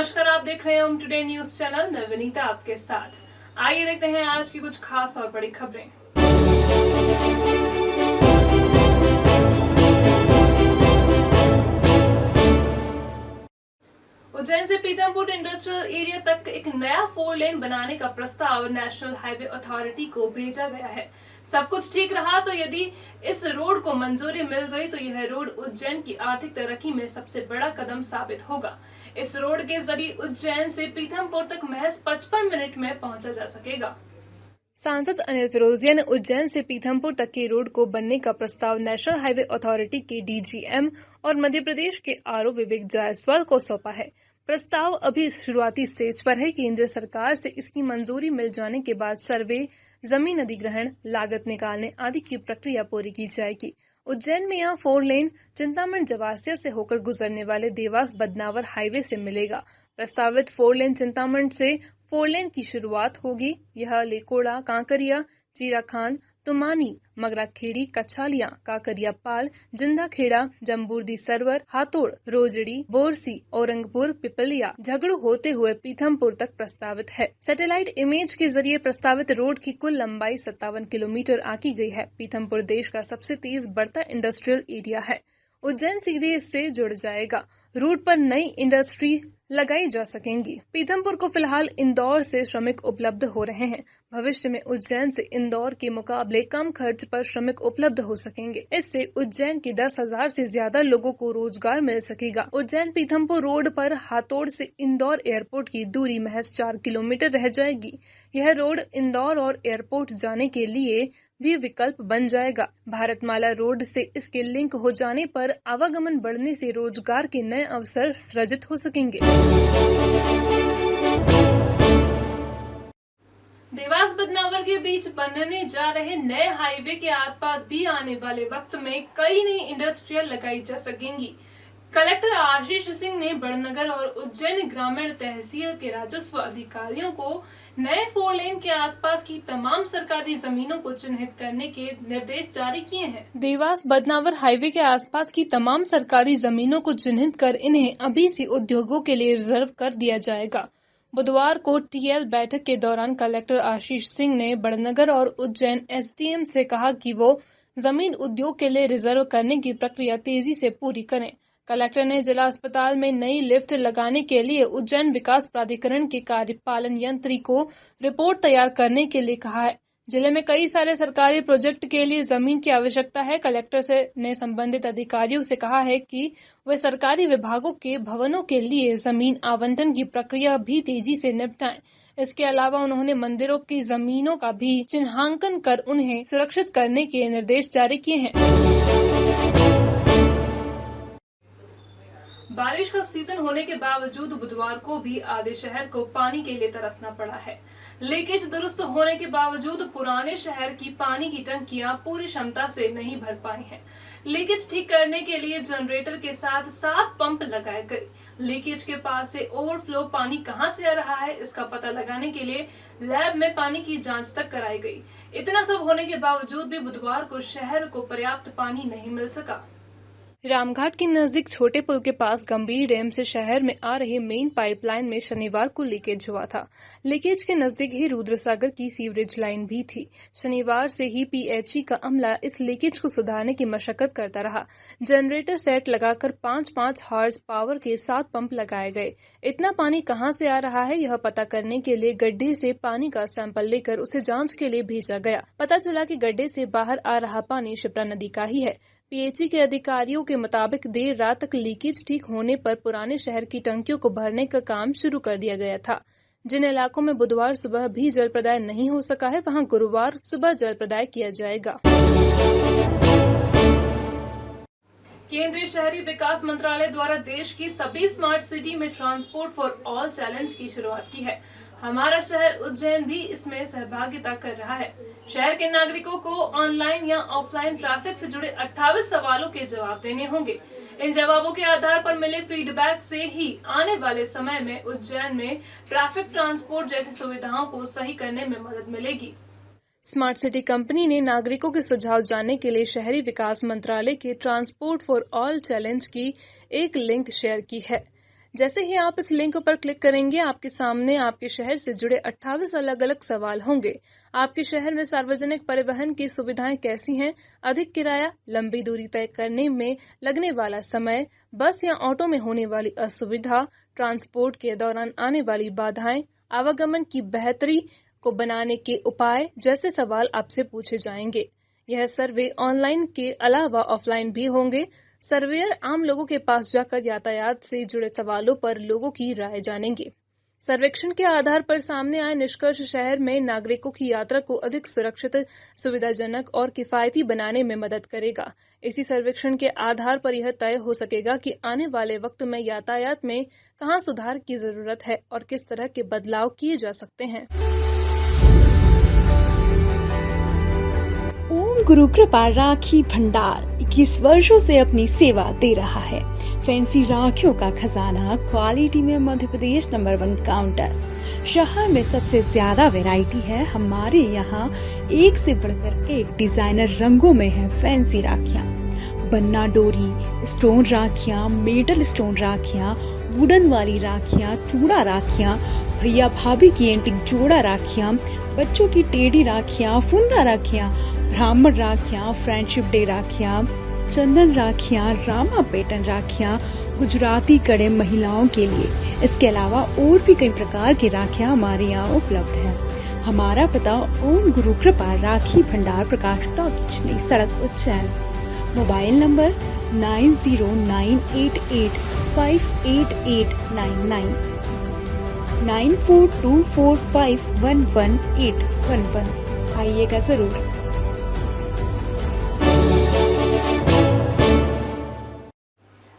नमस्कार, आप देख रहे हैं होम टुडे न्यूज चैनल। मैं विनीता आपके साथ। आइए देखते हैं आज की कुछ खास और बड़ी खबरें। उज्जैन से पीथमपुर इंडस्ट्रियल एरिया तक एक नया 4 लेन बनाने का प्रस्ताव नेशनल हाईवे अथॉरिटी को भेजा गया है। सब कुछ ठीक रहा तो यदि इस रोड को मंजूरी मिल गई तो यह रोड उज्जैन की आर्थिक तरक्की में सबसे बड़ा कदम साबित होगा। इस रोड के जरिए उज्जैन से पीथमपुर तक महज 55 मिनट में पहुंचा जा सकेगा। सांसद अनिल फिरोजिया ने उज्जैन से पीथमपुर तक की रोड को बनने का प्रस्ताव नेशनल हाईवे अथॉरिटी के डीजीएम और मध्य प्रदेश के आरओ विवेक जायसवाल को सौंपा है। प्रस्ताव अभी शुरुआती स्टेज पर है। केंद्र सरकार से इसकी मंजूरी मिल जाने के बाद सर्वे, जमीन अधिग्रहण, लागत निकालने आदि की प्रक्रिया पूरी की जाएगी। उज्जैन में यह 4 लेन चिंतामण जवासिया से होकर गुजरने वाले देवास बदनावर हाईवे से मिलेगा। प्रस्तावित 4 लेन चिंतामण से 4 लेन की शुरुआत होगी। यह लेकोड़ा, कांकरिया, चीराखान, तुमानी, मगराखेड़ी, कछालिया, काकरिया पाल, जिंदाखेड़ा, जम्बूर्दी सरवर, हातोड़, रोजड़ी, बोरसी, औरंगपुर, पिपलिया, झगड़ू होते हुए पीथमपुर तक प्रस्तावित है। सैटेलाइट इमेज के जरिए प्रस्तावित रोड की कुल लंबाई 57 किलोमीटर आंकी गई है। पीथमपुर देश का सबसे तेज बढ़ता इंडस्ट्रियल एरिया है। उज्जैन सीधे इससे जुड़ जाएगा। रूट पर नई इंडस्ट्री लगाई जा सकेंगी। पीथमपुर को फिलहाल इंदौर से श्रमिक उपलब्ध हो रहे हैं। भविष्य में उज्जैन से इंदौर के मुकाबले कम खर्च पर श्रमिक उपलब्ध हो सकेंगे। इससे उज्जैन के 10,000 से ज्यादा लोगों को रोजगार मिल सकेगा। उज्जैन पीथमपुर रोड पर हातोड़ से इंदौर एयरपोर्ट की दूरी महज 4 किलोमीटर रह जाएगी। यह रोड इंदौर और एयरपोर्ट जाने के लिए भी विकल्प बन जाएगा। भारतमाला रोड से इसके लिंक हो जाने पर आवागमन बढ़ने से रोजगार के नए अवसर सृजित हो सकेंगे। देवास बदनावर के बीच बनने जा रहे नए हाईवे के आसपास भी आने वाले वक्त में कई नई इंडस्ट्रियल लगाई जा सकेंगी। कलेक्टर आशीष सिंह ने बड़नगर और उज्जैन ग्रामीण तहसील के राजस्व अधिकारियों को नए 4 लेन के आसपास की तमाम सरकारी जमीनों को चिन्हित करने के निर्देश जारी किए हैं। देवास बदनावर हाईवे के आसपास की तमाम सरकारी जमीनों को चिन्हित कर इन्हें अभी से उद्योगों के लिए रिजर्व कर दिया जाएगा। बुधवार को टीएल बैठक के दौरान कलेक्टर आशीष सिंह ने बड़नगर और उज्जैन एसडीएम से कहा कि वो जमीन उद्योग के लिए रिजर्व करने की प्रक्रिया तेजी से पूरी करें। कलेक्टर ने जिला अस्पताल में नई लिफ्ट लगाने के लिए उज्जैन विकास प्राधिकरण के कार्यपालन यंत्री को रिपोर्ट तैयार करने के लिए कहा है। जिले में कई सारे सरकारी प्रोजेक्ट के लिए जमीन की आवश्यकता है। कलेक्टर ने संबंधित अधिकारियों से कहा है कि वे सरकारी विभागों के भवनों के लिए जमीन आवंटन की प्रक्रिया भी तेजी से निपटाएं। इसके अलावा उन्होंने मंदिरों की जमीनों का भी चिन्हांकन कर उन्हें सुरक्षित करने के निर्देश जारी किए हैं। बारिश का सीजन होने के बावजूद बुधवार को भी आधे शहर को पानी के लिए तरसना पड़ा है। लीकेज दुरुस्त होने के बावजूद पुराने शहर की पानी की टंकियां पूरी क्षमता से नहीं भर पाई हैं। लीकेज ठीक करने के लिए जनरेटर के साथ 7 पंप लगाए गए। लीकेज के पास से ओवरफ्लो पानी कहां से आ रहा है, इसका पता लगाने के लिए लैब में पानी की जांच तक कराई गई। इतना सब होने के बावजूद भी बुधवार को शहर को पर्याप्त पानी नहीं मिल सका। रामघाट के नजदीक छोटे पुल के पास गंभीर डैम से शहर में आ रही मेन पाइपलाइन में शनिवार को लीकेज हुआ था। लीकेज के नजदीक ही रुद्रसागर की सीवरेज लाइन भी थी। शनिवार से ही पीएचई का अमला इस लीकेज को सुधारने की मशक्कत करता रहा। जनरेटर सेट लगाकर 5-5 हॉर्स पावर के 7 पंप लगाए गए। इतना पानी कहां से आ रहा है, यह पता करने के लिए गड्ढे से पानी का सैंपल लेकर उसे जांच के लिए भेजा गया। पता चला कि गड्ढे से बाहर आ रहा पानी शिप्रा नदी का ही है। पीएचई के अधिकारियों के मुताबिक देर रात तक लीकेज ठीक होने पर पुराने शहर की टंकियों को भरने का काम शुरू कर दिया गया था। जिन इलाकों में बुधवार सुबह भी जल प्रदाय नहीं हो सका है, वहां गुरुवार सुबह जल प्रदाय किया जाएगा। केंद्रीय शहरी विकास मंत्रालय द्वारा देश की सभी स्मार्ट सिटी में ट्रांसपोर्ट फॉर ऑल चैलेंज की शुरुआत की है। हमारा शहर उज्जैन भी इसमें सहभागिता कर रहा है। शहर के नागरिकों को ऑनलाइन या ऑफलाइन ट्रैफिक से जुड़े 28 सवालों के जवाब देने होंगे। इन जवाबों के आधार पर मिले फीडबैक से ही आने वाले समय में उज्जैन में ट्रैफिक, ट्रांसपोर्ट जैसी सुविधाओं को सही करने में मदद मिलेगी। स्मार्ट सिटी कंपनी ने नागरिकों के सुझाव जानने के लिए शहरी विकास मंत्रालय के ट्रांसपोर्ट फॉर ऑल चैलेंज की एक लिंक शेयर की है। जैसे ही आप इस लिंक पर क्लिक करेंगे, आपके सामने आपके शहर से जुड़े 28 अलग अलग सवाल होंगे। आपके शहर में सार्वजनिक परिवहन की सुविधाएं कैसी हैं, अधिक किराया, लंबी दूरी तय करने में लगने वाला समय, बस या ऑटो में होने वाली असुविधा, ट्रांसपोर्ट के दौरान आने वाली बाधाएं, आवागमन की बेहतरी को बनाने के उपाय जैसे सवाल आपसे पूछे जाएंगे। यह सर्वे ऑनलाइन के अलावा ऑफलाइन भी होंगे। सर्वेयर आम लोगों के पास जाकर यातायात से जुड़े सवालों पर लोगों की राय जानेंगे। सर्वेक्षण के आधार पर सामने आए निष्कर्ष शहर में नागरिकों की यात्रा को अधिक सुरक्षित, सुविधाजनक और किफायती बनाने में मदद करेगा। इसी सर्वेक्षण के आधार पर यह तय हो सकेगा कि आने वाले वक्त में यातायात में कहां सुधार की जरूरत है और किस तरह के बदलाव किए जा सकते हैं। ओम गुरु कृपा राखी भंडार 21 वर्षों से अपनी सेवा दे रहा है। फैंसी राखियों का खजाना, क्वालिटी में मध्य प्रदेश नंबर 1 काउंटर। शहर में सबसे ज्यादा वैरायटी है। हमारे यहाँ एक से बढ़कर एक डिजाइनर रंगों में है फैंसी राखियाँ। बन्ना डोरी, स्टोन राखियाँ, मेटल स्टोन राखियाँ, वुडन वाली राखियाँ, चूड़ा राखियाँ, भैया भाभी की एंटिक जोड़ा राखियाँ, बच्चों की टेढ़ी राखियाँ, फुंदा राखियाँ, ब्राह्मण राखियाँ, फ्रेंडशिप डे राखियाँ, चंदन राखियाँ, रामा पैटर्न राखियाँ, गुजराती कड़े महिलाओं के लिए। इसके अलावा और भी कई प्रकार की राखियाँ हमारे यहाँ उपलब्ध है। हमारा पता ओम गुरु कृपा राखी भंडार, प्रकाश टॉकीज, नई सड़क, उज्जैन। Mobile number 9098858899 9424511811। आइएगा जरूर।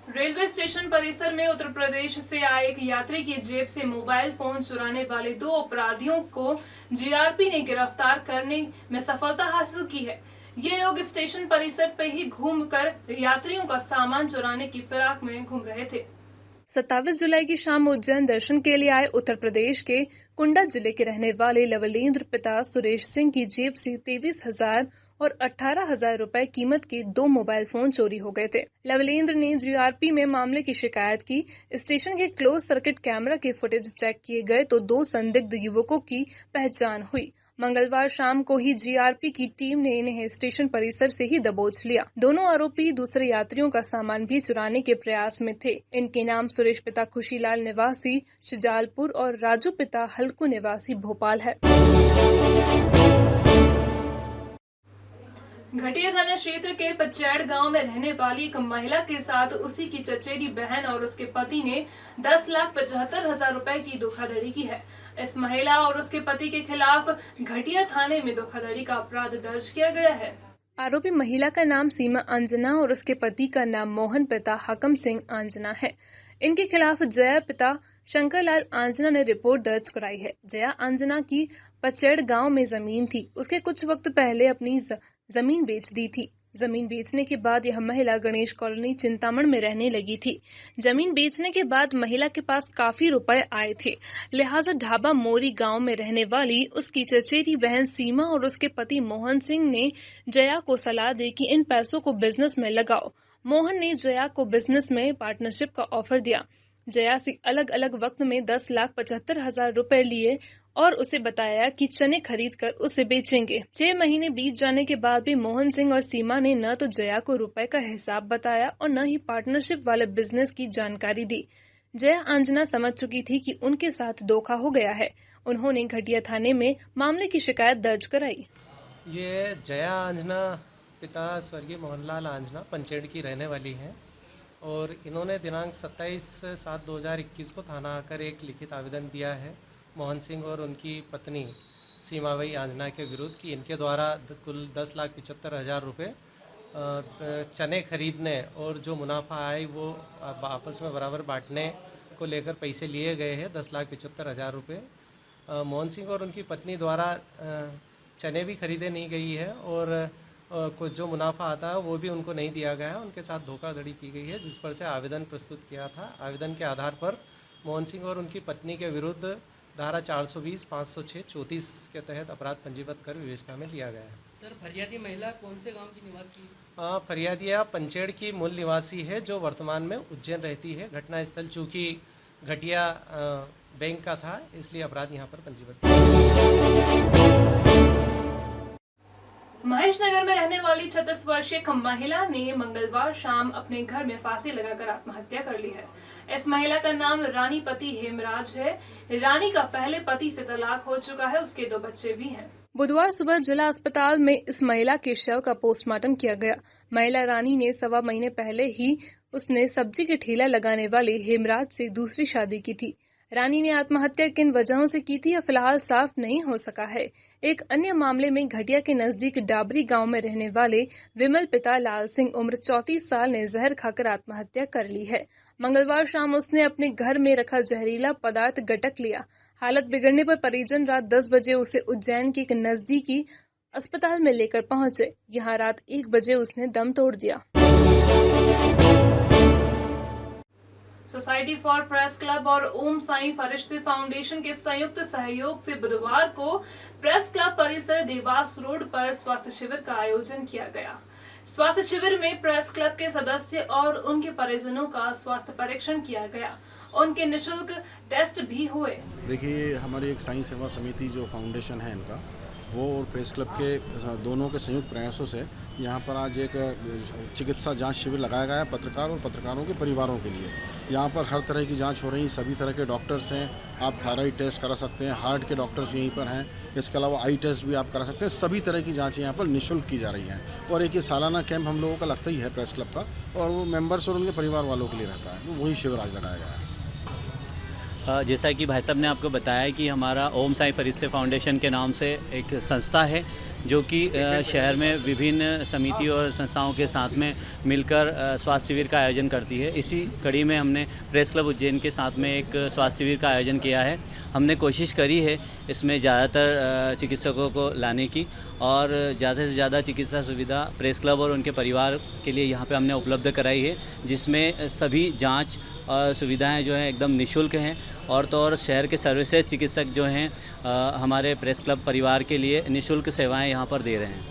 रेलवे स्टेशन परिसर में उत्तर प्रदेश से आए एक यात्री की जेब से मोबाइल फोन चुराने वाले 2 अपराधियों को जीआरपी ने गिरफ्तार करने में सफलता हासिल की है। ये लोग स्टेशन परिसर पे ही घूमकर यात्रियों का सामान चुराने की फिराक में घूम रहे थे। 27 जुलाई की शाम उज्जैन दर्शन के लिए आए उत्तर प्रदेश के कुंडा जिले के रहने वाले लवलेंद्र पिता सुरेश सिंह की जेब से 23,000 और 18,000 रुपए कीमत के 2 मोबाइल फोन चोरी हो गए थे। लवलेंद्र ने जीआरपी में मामले की शिकायत की। स्टेशन के क्लोज सर्किट कैमरा के फुटेज चेक किए गए तो 2 संदिग्ध युवकों की पहचान हुई। मंगलवार शाम को ही जीआरपी की टीम ने इन्हें स्टेशन परिसर से ही दबोच लिया। दोनों आरोपी दूसरे यात्रियों का सामान भी चुराने के प्रयास में थे। इनके नाम सुरेश पिता खुशीलाल निवासी शिजालपुर और राजू पिता हल्कू निवासी भोपाल है। घटिया थाना क्षेत्र के पचैड़ गांव में रहने वाली एक महिला के साथ उसी की चचेरी बहन और उसके पति ने 10,75,000 रुपए की धोखाधड़ी की है। इस महिला और उसके पति के खिलाफ घटिया थाने में धोखाधड़ी का अपराध दर्ज किया गया है। आरोपी महिला का नाम सीमा अंजना और उसके पति का नाम मोहन पिता हकम सिंह आंजना है। इनके खिलाफ जया पिता शंकरलाल आंजना ने रिपोर्ट दर्ज कराई है। जया आंजना की पचैड़ गांव में जमीन थी। उसके कुछ वक्त पहले अपनी जमीन बेच दी थी। जमीन बेचने के बाद यह महिला गणेश कॉलोनी चिंतामण में रहने लगी थी। जमीन बेचने के बाद महिला के पास काफी रुपए आए थे, लिहाजा ढाबा मोरी गांव में रहने वाली उसकी चचेरी बहन सीमा और उसके पति मोहन सिंह ने जया को सलाह दी कि इन पैसों को बिजनेस में लगाओ। मोहन ने जया को बिजनेस में पार्टनरशिप का ऑफर दिया। जया से अलग अलग वक्त में 10,75,000 रुपए लिए और उसे बताया कि चने खरीद कर उसे बेचेंगे। 6 महीने बीत जाने के बाद भी मोहन सिंह और सीमा ने न तो जया को रुपए का हिसाब बताया और न ही पार्टनरशिप वाले बिजनेस की जानकारी दी। जया आंजना समझ चुकी थी कि उनके साथ धोखा हो गया है। उन्होंने घटिया थाने में मामले की शिकायत दर्ज कराई। ये जया आंजना पिता स्वर्गीय मोहनलाल आंजना पंचेड़ की रहने वाली हैं और इन्होंने दिनांक 27/7/2021 को थाना आकर एक लिखित आवेदन दिया है मोहन सिंह और उनकी पत्नी सीमाबाई आंजना के विरुद्ध कि इनके द्वारा कुल 10,75,000 रुपये चने खरीदने और जो मुनाफा आए वो आपस में बराबर बांटने को लेकर पैसे लिए गए हैं 10,75,000 रुपये। मोहन सिंह और उनकी पत्नी द्वारा चने भी खरीदे नहीं गई है और कुछ जो मुनाफा आता है वो भी उनको नहीं दिया गया है। उनके साथ धोखाधड़ी की गई है, जिस पर से आवेदन प्रस्तुत किया था। आवेदन के आधार पर मोहन सिंह और उनकी पत्नी के विरुद्ध धारा 420, 506, 34 के तहत अपराध पंजीबद्ध कर विवेचना में लिया गया है। सर, फरियादी महिला कौन से गांव की निवासी है? फरियादिया पंचेड़ की मूल निवासी है जो वर्तमान में उज्जैन रहती है। घटनास्थल चूँकि घटिया बैंक का था, इसलिए अपराध यहाँ पर पंजीबद्ध किया। महेशनगर में रहने वाली 36 वर्षीय एक महिला ने मंगलवार शाम अपने घर में फांसी लगाकर आत्महत्या कर ली है। इस महिला का नाम रानी पति हेमराज है। रानी का पहले पति से तलाक हो चुका है, उसके 2 बच्चे भी हैं। बुधवार सुबह जिला अस्पताल में इस महिला के शव का पोस्टमार्टम किया गया। महिला रानी ने 1.25 महीने पहले ही उसने सब्जी के ठेला लगाने वाले हेमराज से दूसरी शादी की थी। रानी ने आत्महत्या किन वजहों से की थी, यह फिलहाल साफ नहीं हो सका है। एक अन्य मामले में घटिया के नजदीक डाबरी गांव में रहने वाले विमल पिता लाल सिंह उम्र 34 साल ने जहर खाकर आत्महत्या कर ली है। मंगलवार शाम उसने अपने घर में रखा जहरीला पदार्थ गटक लिया। हालत बिगड़ने पर परिजन रात 10 बजे उसे उज्जैन के एक नजदीकी अस्पताल में लेकर पहुंचे। यहां रात 1 बजे उसने दम तोड़ दिया। सोसाइटी फॉर प्रेस क्लब और ओम साई फरिश्ते फाउंडेशन के संयुक्त सहयोग से बुधवार को प्रेस क्लब परिसर देवास रोड पर स्वास्थ्य शिविर का आयोजन किया गया। स्वास्थ्य शिविर में प्रेस क्लब के सदस्य और उनके परिजनों का स्वास्थ्य परीक्षण किया गया। उनके निःशुल्क टेस्ट भी हुए। देखिए, हमारी एक साई सेवा समिति जो फाउंडेशन है इनका, वो और प्रेस क्लब के दोनों के संयुक्त प्रयासों से यहाँ पर आज एक चिकित्सा जांच शिविर लगाया गया है पत्रकार और पत्रकारों के परिवारों के लिए। यहाँ पर हर तरह की जांच हो रही है, सभी तरह के डॉक्टर्स हैं। आप थायराइड टेस्ट करा सकते हैं, हार्ट के डॉक्टर्स यहीं पर हैं, इसके अलावा आई टेस्ट भी आप करा सकते हैं। सभी तरह की जाँचें यहाँ पर निःशुल्क की जा रही हैं। और एक ये सालाना कैंप हम लोगों का लगता ही है प्रेस क्लब का, और वो मेंबर्स और उनके परिवार वालों के लिए रहता है। वही शिविर आज लगाया गया है। जैसा कि भाई साहब ने आपको बताया कि हमारा ओम साई फरिश्ते फाउंडेशन के नाम से एक संस्था है जो कि शहर में विभिन्न समिति और संस्थाओं के साथ में मिलकर स्वास्थ्य शिविर का आयोजन करती है। इसी कड़ी में हमने प्रेस क्लब उज्जैन के साथ में एक स्वास्थ्य शिविर का आयोजन किया है। हमने कोशिश करी है इसमें ज़्यादातर चिकित्सकों को लाने की और ज़्यादा से ज़्यादा चिकित्सा सुविधा प्रेस क्लब और उनके परिवार के लिए यहाँ पे हमने उपलब्ध कराई है, जिसमें सभी जांच और सुविधाएं जो हैं एकदम निःशुल्क हैं। और तो और शहर के सर्विसेज चिकित्सक जो हैं हमारे प्रेस क्लब परिवार के लिए निःशुल्क सेवाएं यहाँ पर दे रहे हैं।